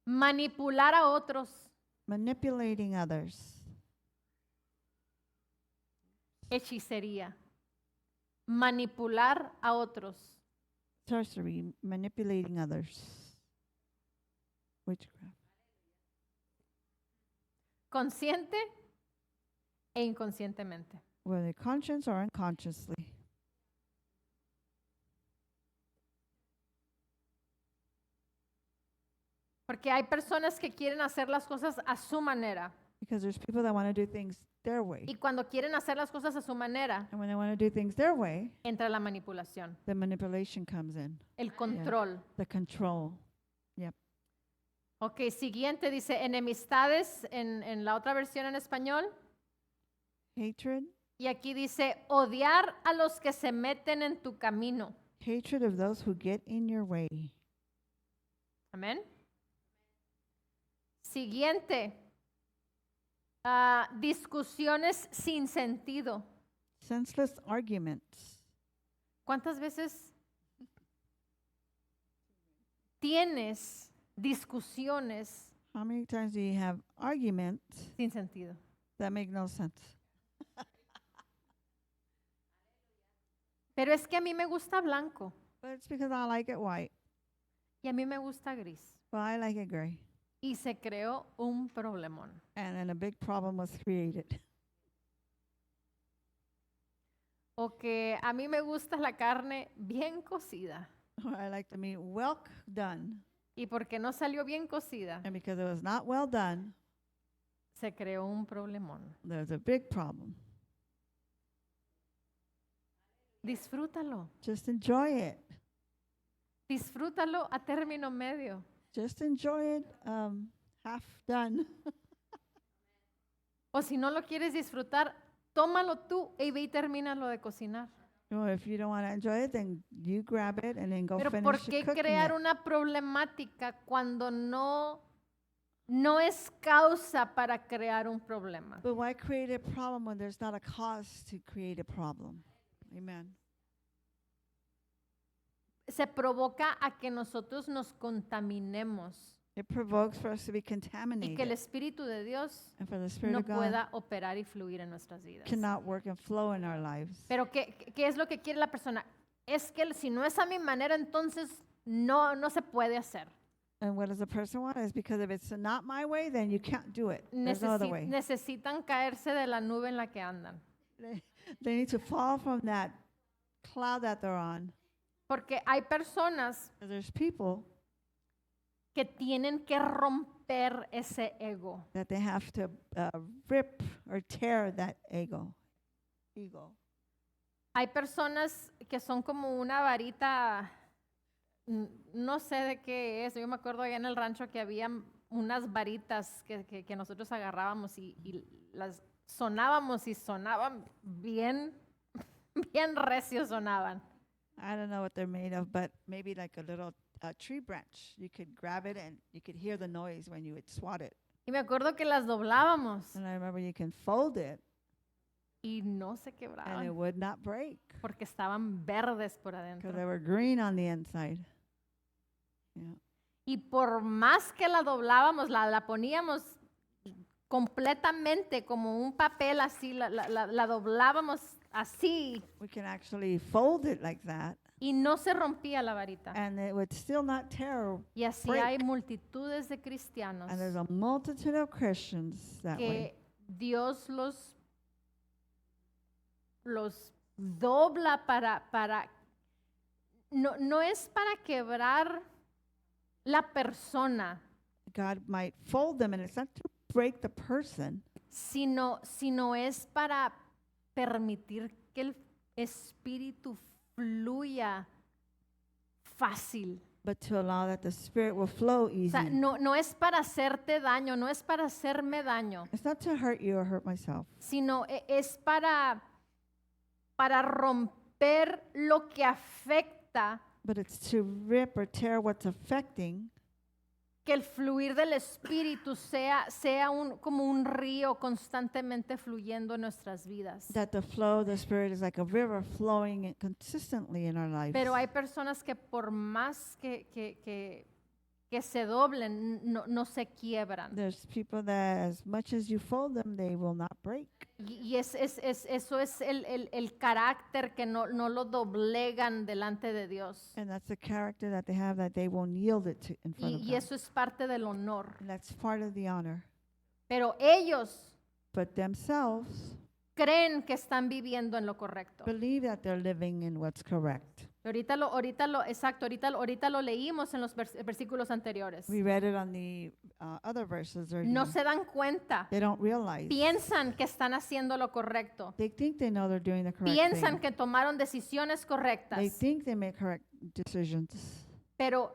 Manipular a otros. manipulating others. Hechicería. Manipular a otros. Sorcery, manipulating others. Witchcraft. Consciente e inconscientemente. Whether conscious or unconsciously. Porque hay personas que quieren hacer las cosas a su manera. Because there's people that want to do things their way. Y cuando quieren hacer las cosas a su manera, And when they want to do things their way, entra la manipulación, the manipulation comes in. el control. The control. Ok, siguiente dice enemistades en la otra versión en español. Hatred. Y aquí dice odiar a los que se meten en tu camino. Hatred of those who get in your way. Amén. Siguiente. Discusiones sin sentido. Senseless arguments. ¿Cuántas veces tienes discusiones How many times do you have arguments sin sentido? that make no sense? Pero es que a mí me gusta blanco But it's because I like it white. y a mí me gusta gris. Well, I like it gray. Y se creó un problemón. And then a big problem was created. O que a mí me gusta la carne bien cocida. I like the meat well done. Y porque no salió bien cocida, And because it was not well done, se creó un problemón. there's a big problem. Disfrútalo. Just enjoy it. Disfrútalo a término medio. Just enjoy it half done. O si no lo quieres disfrutar, tómalo tú y ve y termínalo de cocinar. Or if you don't want to enjoy it, then you grab it and then go Pero finish ¿por qué cooking crear it. una problemática cuando no es causa para crear un problema? But why create a problem when there's not a cause to create a problem? Amen. Se provoca a que nosotros nos contaminemos It provokes for us to be y que el contaminated. Espíritu de Dios And for the Spirit no of God pueda operar y fluir en nuestras vidas. cannot work and flow in our lives. Pero ¿qué es lo que quiere la persona? Es que si no es a mi manera, entonces no se puede hacer. And what does the person want? Is because if it's not my way, then you can't do it. There's no other way. Necesitan caerse de la nube en la que andan. They need to fall from that cloud that they're on. Porque hay personas 'Cause there's people que tienen que romper ese ego. that they have to rip or tear that ego. Hay personas que son como una varita, no sé de qué es. Yo me acuerdo allá en el rancho que había unas varitas que nosotros agarrábamos y las sonábamos y sonaban bien, bien recios sonaban. I don't know what they're made of, but maybe like a little tree branch. You could grab it and you could hear the noise when you would swat it. Y me acuerdo que las doblábamos And I remember you can fold it y no se and it quebraban would not break porque estaban verdes por because adentro. they were green on the inside. Yeah. Y por más que la doblábamos, la poníamos completamente como un papel así, la doblábamos así We can actually fold it like that, y no se rompía la varita. and it would still not tear. Y así break. hay multitudes de cristianos And there's a multitude of Christians that way. que Dios los dobla para no es para quebrar la persona, God might fold them, and it's not to break the person, sino es para permitir que el espíritu fluya fácil. but to allow that the Spirit will flow O easy. sea, no es para hacerte daño, no es para hacerme daño, It's not to hurt you or hurt myself, sino es para romper lo que afecta but it's to rip or tear what's affecting, que el fluir del espíritu sea como un río constantemente fluyendo en nuestras vidas. that the flow of the Spirit is like a river flowing consistently in our lives. Pero hay personas que por más que se doblen, no se quiebran. There's people that as much as you fold them, they will not break. Y eso es el carácter que no lo doblegan delante de Dios. And that's the character that they have, that they won't yield it to in front of Y God. eso es parte del honor. And that's part of the honor. Pero ellos But themselves creen que están viviendo en lo correcto. believe that they're living in what's correct. Ahorita lo leímos en los versículos anteriores. We read it on the other verses. No se dan cuenta. They don't realize. Piensan que están haciendo lo correcto. They think they know they're doing the correct Piensan thing. que tomaron decisiones They correctas. think they make correct decisions. Pero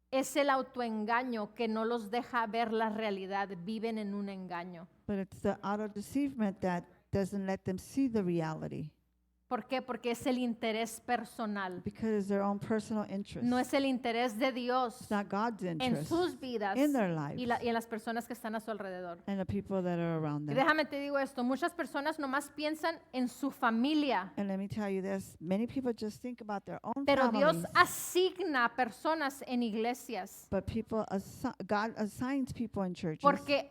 es el autoengaño que no los deja ver la realidad. Viven en un engaño. But it's the auto-deceivement that doesn't let them see the reality. ¿Por qué? Porque es el interés personal. Because it's their own personal interest. No es el interés de Dios It's not God's en interest sus vidas in their lives y en las personas que están a su alrededor. and the people that are around Y them. déjame te digo esto, muchas personas nomás piensan en su familia, And let me tell you this, many people just think about their own pero Dios families, asigna personas en iglesias but God assigns people in churches porque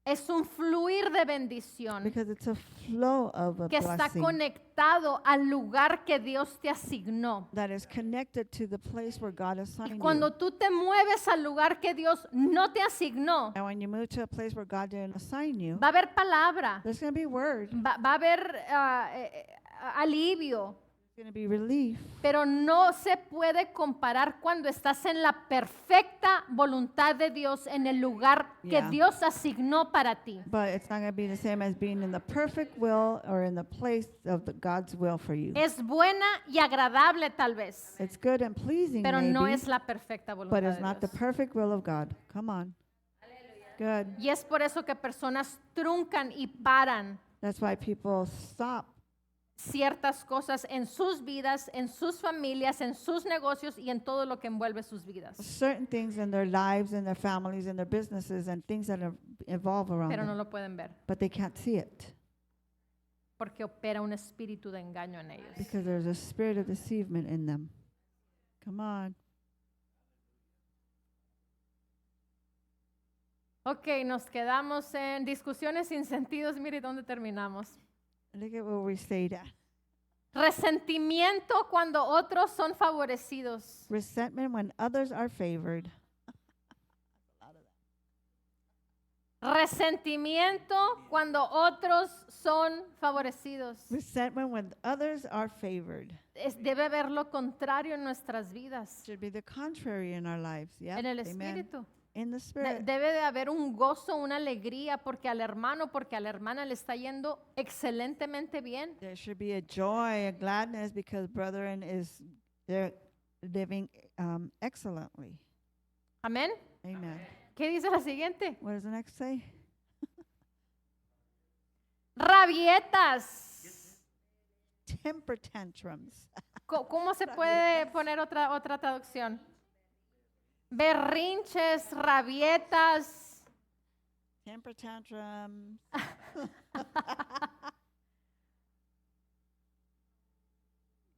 es un fluir de bendición because it's a flow of a que está blessing conectado al lugar que Dios te asignó. that is connected to the place where God Y assigned cuando you. tú te mueves al lugar que Dios no te asignó, And when you move to a place where God didn't assign you, va a haber palabra, there's going to be word, va a haber alivio, there's going to be relief, pero no se puede comparar cuando estás en la perfecta voluntad de Dios, en el lugar que Yeah. Dios asignó para ti. but it's not going to be the same as being in the perfect will or in the place of God's will for you. Es buena y agradable tal vez, It's good and pleasing, pero no maybe, es la perfecta but voluntad it's de not the Dios. perfect will of God. Come on. Good. Y es por eso que personas truncan y paran That's why people stop ciertas cosas en sus vidas, en sus familias, en sus negocios y en todo lo que envuelve sus vidas. certain things in their lives, in their families, in their businesses, and things that evolve around Pero no them, lo pueden ver but they can't see it porque opera un espíritu de engaño en ellos. because there's a spirit of deceivement in them. Come on. Ok, nos quedamos en discusiones sin sentidos. Mire dónde terminamos. Look at where we stayed at. Resentimiento cuando otros son favorecidos. Resentment when others are favored. Resentimiento cuando otros son favorecidos. Resentment when others are favored. Debe haber lo contrario en nuestras vidas. Should be the contrary in our lives. Yeah. En el Amen. espíritu. In the spirit. Debe de haber un gozo, una alegría porque al hermano, porque a la hermana le está yendo excelentemente bien. There should be a joy, a gladness because brethren they're living excellently. Amén. Amen. ¿Qué dice la siguiente? What does the next say? Rabietas. Temper tantrums. ¿Cómo se puede poner otra traducción? Berrinches, rabietas. Temper tantrums.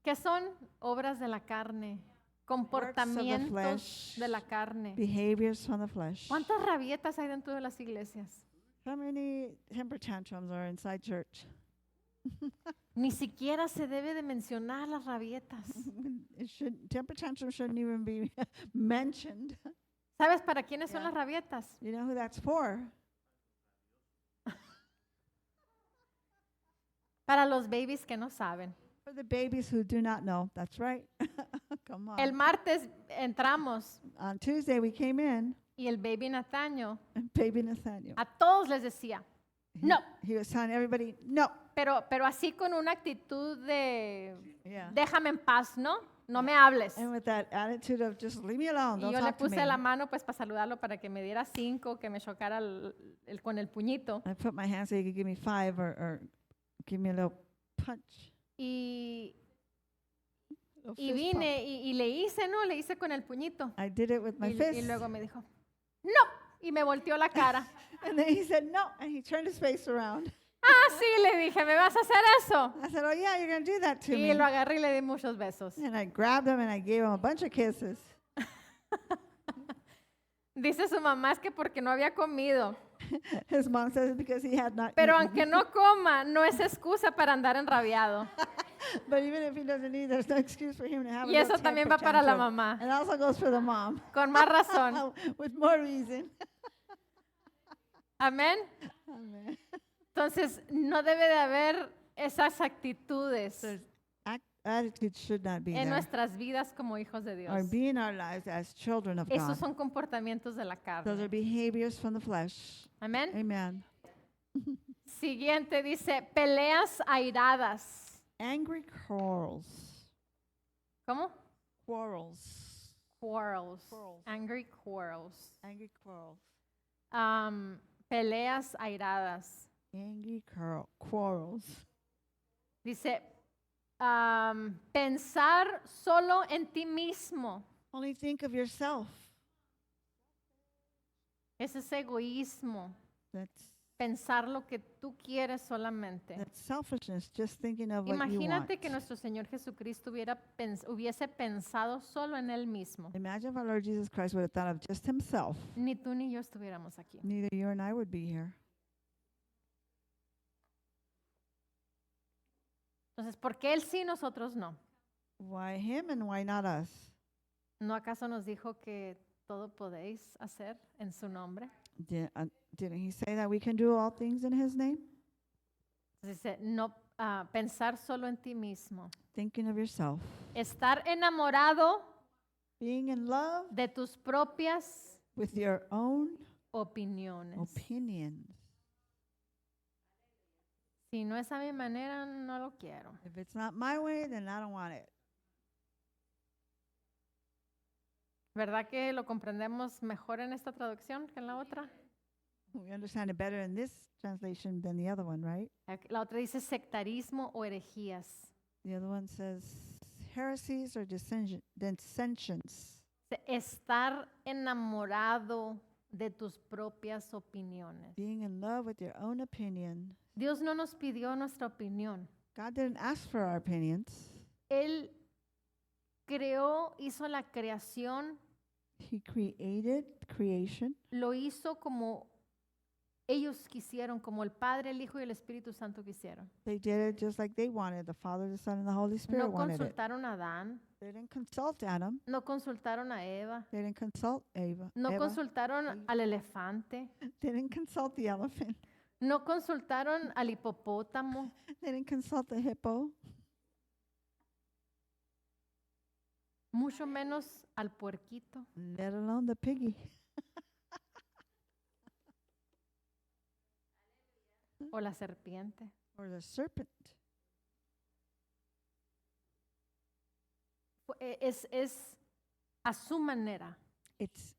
¿Qué son obras de la carne? Comportamientos flesh. de la carne. Behaviors from the flesh. ¿Cuántas rabietas hay dentro de las iglesias? How many temper tantrums are inside church? Ni siquiera se debe de mencionar las rabietas. Temper tantrums shouldn't even be mentioned. ¿Sabes para quiénes son Yeah. las rabietas? You know who that's for? Para los babies que no saben. For the babies who do not know. That's right. Come on. El martes entramos On Tuesday we came in, y el baby Nathaniel and baby Nathaniel. a todos les decía, no, He was telling everybody, no. pero así con una actitud de Yeah. déjame en paz, ¿no? No me hables. And with that attitude of just leave me alone, Y don't yo le talk to me. puse la mano pues para saludarlo para que me diera 5, que me chocara con el puñito. I put my hand so he could give me 5 or give me a little punch. Y, Little y fist pump. vine y le hice, ¿no? Le hice con el puñito. I did it with my Y fist. luego me dijo, no. Y me volteó la cara. And then he said no, and he turned his face around. Ah, sí, le dije, ¿me vas a hacer eso? I said, oh yeah, you're going to do that to Y me. lo agarré y le di muchos besos. And I grabbed him and I gave him a bunch of kisses. Dice su mamá es que porque no había comido. His mom says it's because he had not Pero eaten. aunque no coma, no es excusa para andar enrabiado. But even if he doesn't eat, there's no excuse for him to have Y a eso little también temper va para la tantrum. mamá. And also goes for the mom. Con más razón. With more reason. Amén. Amen. Entonces, no debe de haber esas actitudes There's attitude should not be en there. nuestras vidas como hijos de Dios. Or be in our lives as children of Esos God. son comportamientos de la Those are carne. behaviors from the flesh. Amén. Amen. Siguiente dice, peleas airadas. Angry quarrels. ¿Cómo? Quarrels. Quarrels. Quarrels. Angry quarrels. Angry quarrels. Peleas airadas. Angry quarrels. Dice, pensar solo en ti mismo. Only think of yourself. Ese es egoísmo. That's Pensar lo que tú quieres solamente. selfishness, just thinking of what you want. Imagínate que nuestro Señor Jesucristo hubiese pensado solo en Él mismo. Imagine if our Lord Jesus Christ would have thought of just himself. Ni tú ni yo estuviéramos aquí. Neither you and I would be here. Entonces, ¿por qué Él sí, nosotros no? Why him and why not us? ¿No acaso nos dijo que todo podéis hacer en su nombre? Didn't he say that we can do all things in his name? Entonces dice, no, pensar solo en ti mismo. Thinking of yourself. Estar enamorado Being in love de tus propias with your own opiniones. opinions. Si no es a mi manera, no lo quiero. If it's not my way, then I don't want it. ¿Verdad que lo comprendemos mejor en esta traducción que en la otra? We understand it better in this translation than the other one, right? La otra dice sectarismo o herejías. The other one says heresies or dissensions. Estar enamorado de tus propias opiniones. Being in love with your own opinion. Dios no nos pidió nuestra opinión. God didn't ask for our opinions. Él hizo la creación, He created creation. lo hizo como ellos quisieron, como el Padre, el Hijo y el Espíritu Santo quisieron. They did it just like they wanted. The Father, the Son, and the Holy Spirit No wanted it. consultaron a Adán, They didn't consult Adam. no consultaron a Eva, They didn't consult Eva. no Eva. consultaron al elefante, They didn't consult the elephant. no consultaron al hipopótamo, They didn't consult the hippo. mucho menos al puerquito. Let alone the piggy. O la serpiente. Or the serpent. Es a su manera. It's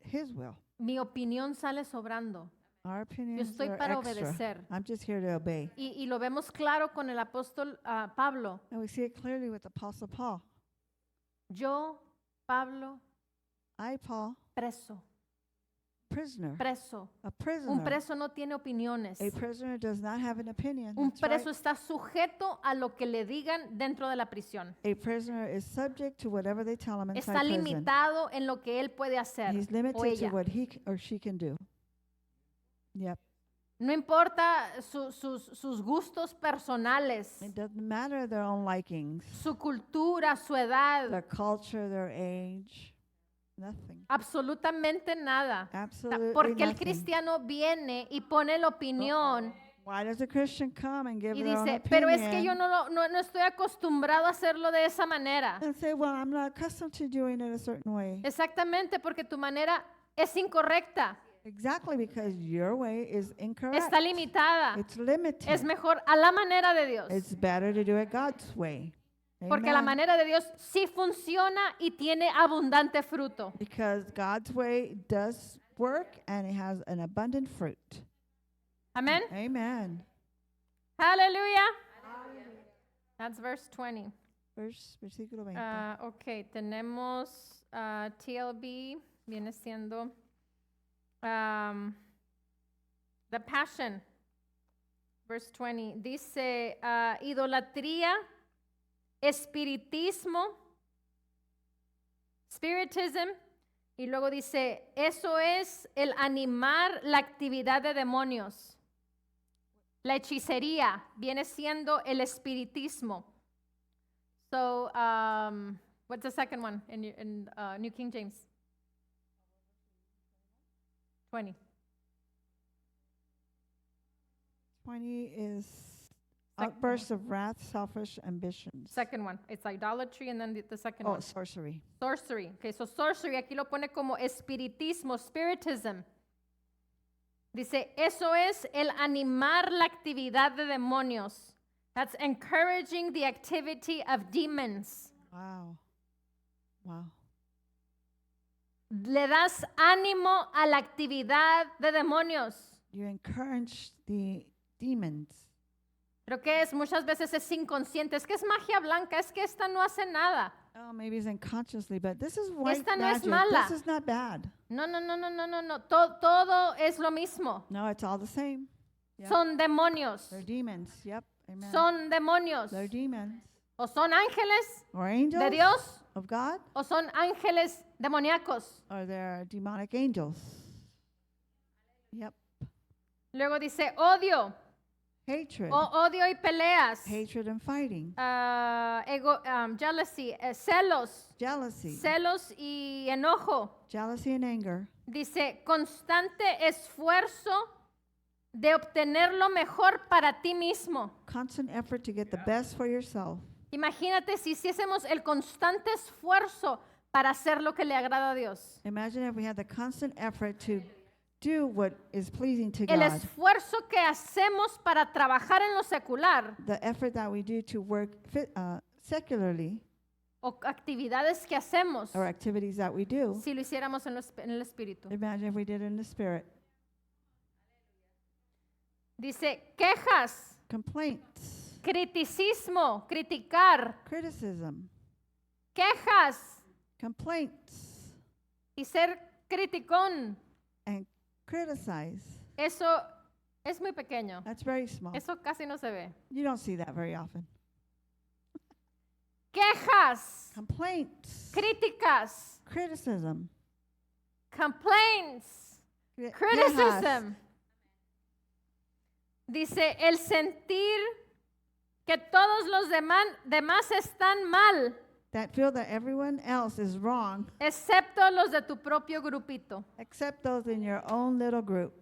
his will. Mi opinión sale sobrando. Our Yo opinions estoy are para extra. obedecer. I'm just here to obey. Y lo vemos claro con el apóstol Pablo. And we see it clearly with Apostle Paul. Yo, Pablo, I, Paul, preso. prisoner. preso. A Un prisoner. preso no tiene opiniones. A prisoner does not have an opinion. Un That's right. preso está sujeto a lo que le digan dentro de la prisión. A prisoner is subject to whatever they tell him inside Está prison. limitado en lo que él puede hacer He's o limited to ella. what he or she can do. Yep. No importa sus gustos personales, It doesn't matter their own likings, su cultura, su edad, their culture, their age, nothing. absolutamente nada. Absolutely Porque el nothing. cristiano viene y pone la opinión Why does a Christian come and give y their own dice, opinion? pero es que yo no estoy acostumbrado a hacerlo de esa manera. And say, well, I'm not accustomed to doing it a certain way. Exactamente, porque tu manera es incorrecta, Exactly, because your way is incorrect. está limitada. It's limited. Es mejor a la manera de Dios. It's better to do it God's way. Porque la Amen. manera de Dios sí funciona y tiene abundante fruto. Because God's way does work and it has an abundant fruit. Amén. Amen. Aleluya. That's verse 20. Versículo 20. Ok, tenemos TLB, viene siendo The Passion, verse 20. Dice idolatría, espiritismo, spiritism, y luego dice, eso es el animar la actividad de demonios. La hechicería viene siendo el espiritismo. So, what's the second one in New King James? 20. 20 is outbursts of wrath, selfish ambitions. Second one. It's idolatry, and then the second Oh, one. sorcery. Sorcery. Okay, so sorcery aquí lo pone como espiritismo, spiritism. Dice, eso es el animar la actividad de demonios. That's encouraging the activity of demons. Wow. Wow. Le das ánimo a la actividad de demonios. You encourage the demons. Pero que es muchas veces es inconsciente, es que es magia blanca, es que esta no hace nada. Oh, maybe it's unconsciously, but this is white Esta no es magic. mala. This is not bad. No, no, no, no, no, no, no. Todo es lo mismo. No, it's all the same. Yep. Son demonios. They're demons. Yep. Amen. Son demonios. They're demons. O son ángeles Or angels de Dios of God, o son ángeles demoníacos. or they're demonic angels. Yep. Luego dice odio, Hatred. odio y peleas. Hatred and fighting. Jealousy, celos, Jealousy. celos y enojo. Jealousy and anger. Dice, constante esfuerzo de obtener lo mejor para ti mismo. Constant effort to get the best for yourself. Imagínate si hiciésemos el constante esfuerzo para hacer lo que le agrada a Dios. Imagine if we had the constant effort to do what is pleasing to El God. esfuerzo que hacemos para trabajar en lo secular The effort that we do to work secularly, o actividades que hacemos or activities that we do. si lo hiciéramos en el espíritu. Imagine if we did it in the spirit. Dice, quejas, Complaints, criticismo, criticar, criticism, quejas complaints, y ser criticón. and criticize. Eso es muy pequeño. That's very small. Eso casi no se ve. You don't see that very often. Quejas, Complaints, críticas, criticism, complaints, quejas, criticism. Dice, el sentir que todos los demás están mal, that feel that everyone else is wrong excepto los de tu propio grupito. except those in your own little group.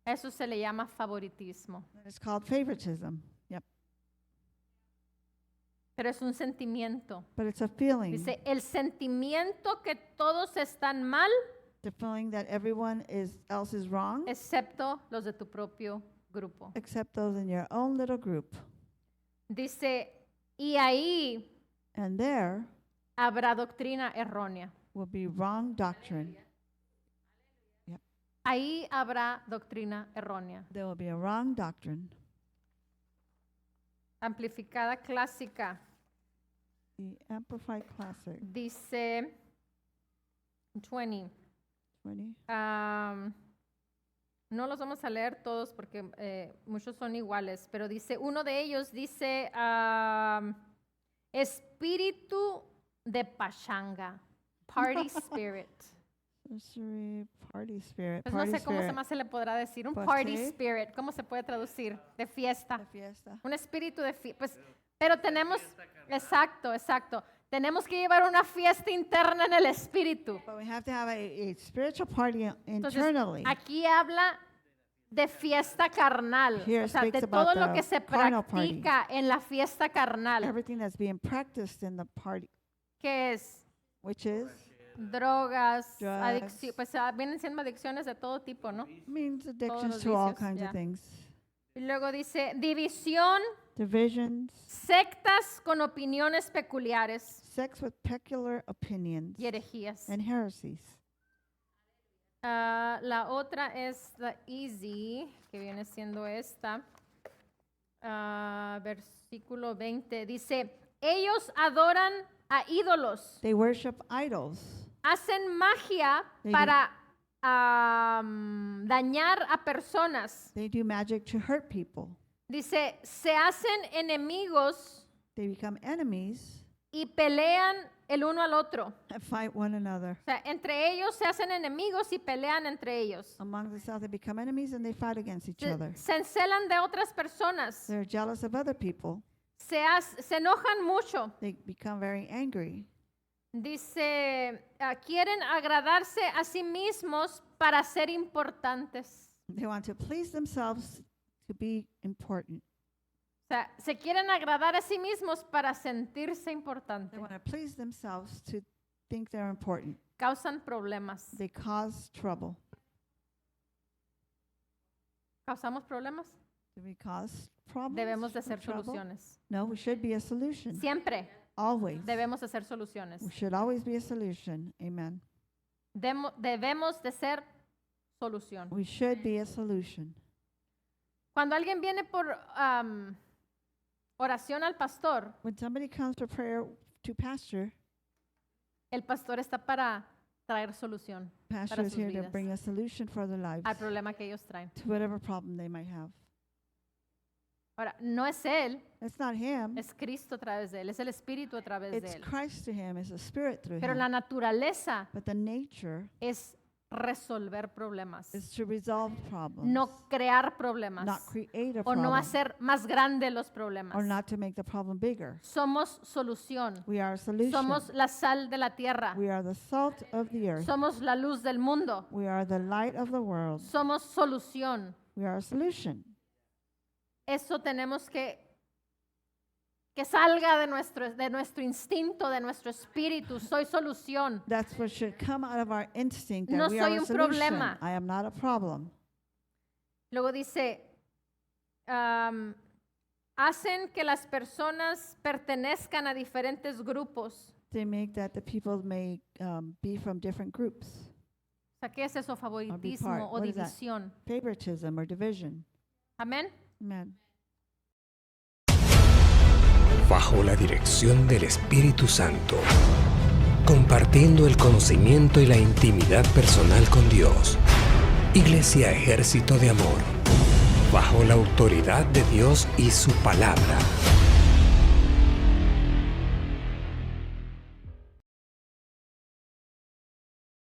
Eso se le llama favoritismo. It's called favoritism. Yep. Pero es un sentimiento. But it's a feeling. Dice, el sentimiento que todos están mal, The feeling that everyone else is wrong excepto los de tu propio grupo. except those in your own little group. Dice, y ahí And there habrá doctrina errónea. will be wrong doctrine. Ahí habrá doctrina errónea. There will be a wrong doctrine. Amplificada clásica. The Amplified Classic, Dice 20. 20. No los vamos a leer todos porque muchos son iguales, pero dice, uno de ellos dice, espíritu de pachanga, party spirit. Sorcery, party spirit. Pues no Party sé cómo spirit. más se le podrá decir, un Pues party sí. spirit, ¿cómo se puede traducir? De fiesta. La fiesta. Un espíritu de fiesta. Pues, pero tenemos, exacto, exacto. Tenemos que llevar una fiesta interna en el espíritu. But we have to have a spiritual party Entonces, internally. aquí habla de fiesta carnal, Here o sea, de speaks todo about lo the que se carnal party. practica en la fiesta carnal, Everything that's being practiced in the party, que es which is, drogas, Drugs. adicción, pues vienen siendo adicciones de todo tipo, ¿no? means addictions los to all vicios, kinds yeah. of things. Y luego dice división, Divisions, sectas con opiniones peculiares sex with peculiar opinions, y herejías. and heresies. La otra es la easy, que viene siendo esta. Versículo 20 dice, ellos adoran a ídolos, They worship idols. hacen magia They do. para dañar a personas. They do magic to hurt people. Dice, se hacen enemigos They become enemies y pelean el uno al otro. and fight one another. O sea, entre ellos se hacen enemigos y pelean entre ellos. Among themselves, they become enemies and they fight against each other. Se encelan de otras personas. They're jealous of other people. Se enojan mucho. They become very angry. Dice, quieren agradarse a sí mismos para ser importantes. They want to please themselves to be important. O sea, se quieren agradar a sí mismos para sentirse They importantes. want to please themselves to think they're important. Causan problemas. They cause trouble. ¿Causamos problemas? Do we cause problems? Debemos de or ser trouble? soluciones. No, we should be a solution. Siempre Always. debemos de ser soluciones. We should always be a solution. Amen. Debemos de ser solución. We should be a solution. Cuando alguien viene por oración al pastor, When somebody comes to prayer to pastor, el pastor está para traer solución pastor is sus here to vidas. bring a solution for their lives al problema que ellos traen. to whatever problem they might have. Ahora, no es él, It's not him. es Cristo a través de él, es el Espíritu a través de It's él. Christ to him. It's the Spirit through Pero him. la naturaleza But the nature es resolver problemas, is to resolve problems, no crear problemas not create a o no problem, hacer más grandes los problemas. or not to make the problem bigger. Somos solución, We are a solution. somos la sal de la tierra, We are the salt of the earth. somos la luz del mundo, We are the light of the world. somos solución. We are a solution. Eso tenemos que salga de nuestro instinto, de nuestro espíritu. Soy solución. That's what should come out of our instinct, that No we are soy a un solution. problema. I am not a problem. Luego dice, hacen que las personas pertenezcan a diferentes grupos. They make that the people may be from different groups. O sea, ¿qué es eso? Favoritismo o What is that? división. Favoritism or division. Amén. Amen. Bajo la dirección del Espíritu Santo, compartiendo el conocimiento y la intimidad personal con Dios. Iglesia Ejército de Amor, bajo la autoridad de Dios y su palabra.